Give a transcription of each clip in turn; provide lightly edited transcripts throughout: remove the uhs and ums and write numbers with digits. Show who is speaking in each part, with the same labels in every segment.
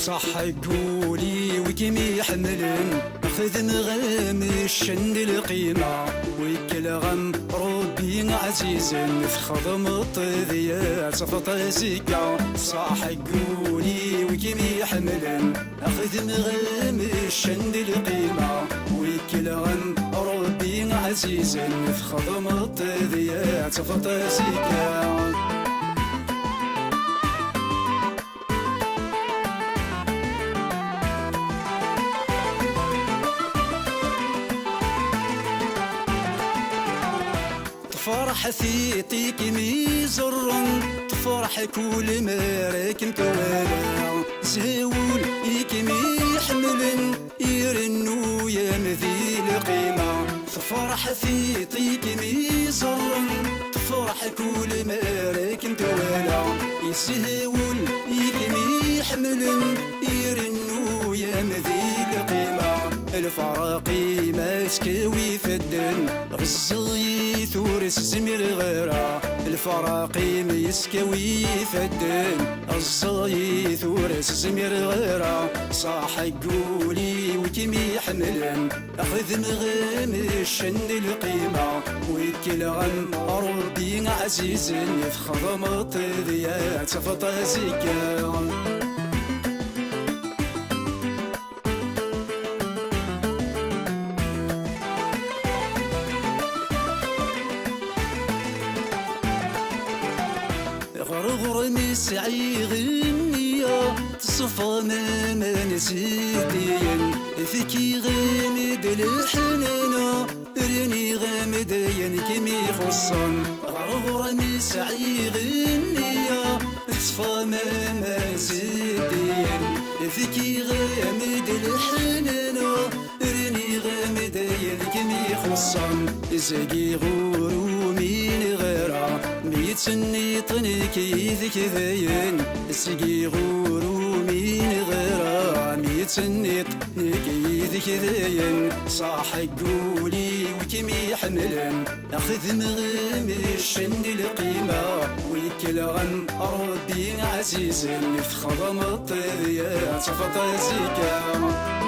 Speaker 1: صح قولي وكيمي يحملن خذ غام الشن القيمة ويكل غم ربي عزيز نفخض مطذية صفط زكا صح قولي وكيمي يحملن خذ غام الشن القيمة ويكل غم ربي عزيز نفخض مطذية صفط زكا تفرح ثيتيك ميزرن تفرح كل ما راكم توالى زهول يكمي يحملن يرنو يا مذي القيمة تفرح ثيتيك ميزرن تفرح كل ما راكم توالى يسهول يكمي يحملن يرنو يا مذي القيمة الفراقي ماسكوي في الدن غزي ثورس زمير غيره الفراقي ميسكوي في الدن غزي ثورس زمير غيره صاح قولي وكيمي يحملن اخذ مغام الشن القيمة ويكل غم ربي عزيز يفخض مطذيات فطا زكا غرغر مسعي غنية تصفى ما نسيتين فيكي غامد الحنانة راني غامدين كيمي خصن غرغر مسعي غنية تصفى ما نسيتين فيكي غامد الحنانة راني غامدين كيمي خصن زاقي غورو من غيره ميتسني طنكي ذكذين سقي غورو من غيره ميتسني طنكي ذكذين صاح قولي وكيمي يحملن اخذ مغام الشن القيمة ويكل غم ربي عزيز يفخض مطذيات فطا زكا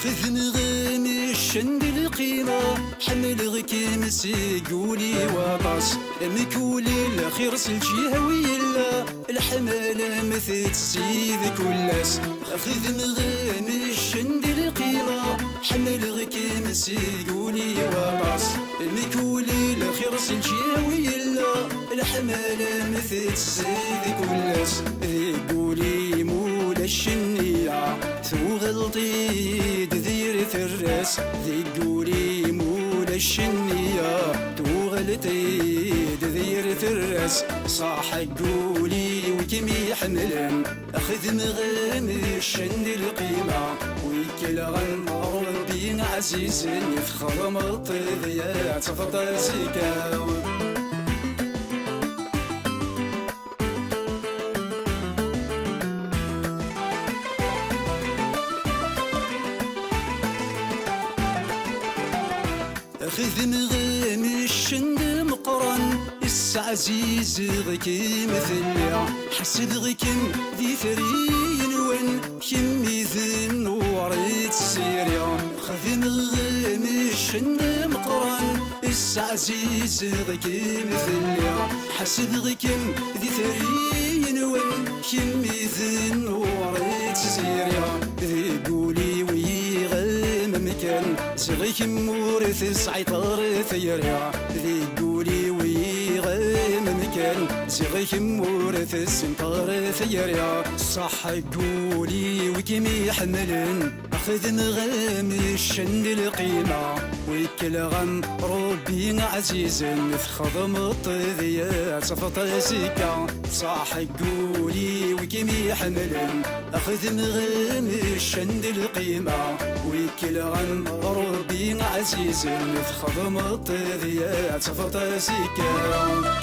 Speaker 1: خذ مغام الشن القيمة حمل غكيم سيقولي وطاس مكولي الخير سلجيها ويلا الحمالة مثل السيد كلاس خذ مغام الشن القيمة حمل غكيم سيقولي وطاس مكولي الخير سلجيها ويلا الحمالة مثل السيد كلاس قولي مولا الشنية ثو غلطي دذير الراس ذي قولي مولا الشنية تو غلطي دذير الراس صاح قولي وكيمي يحملن اخذ مغام الشن القيمة ويكل غم ربي عزيز يفخر مطذيات فطا زكا خذ مغام الشن مقرن عزيز غيكي مثلي حسد غيكم ذي ثرين وين كمي ذن وريت سيريا خذ مغام الشن مقرن عزيز غيكي مثلي حسد غيكم ذي ثرين وين كمي ذن وريت سيريا ذي قولي ويغام مكان سغيكم مورث سعيطار ثيريا ذي قولي ويغام مكان سغيكم مورث السنطار ثيريا صح قولي وكيمي يحملن اخذ مغام الشن القيمة ويكل غم ربي عزيز نفخض مطذيات فطا زكا صح قولي وكيمي يحملن اخذ مغام الشن القيمة ويكل غم ربي عزيز نفخض مطذيات فطا زكا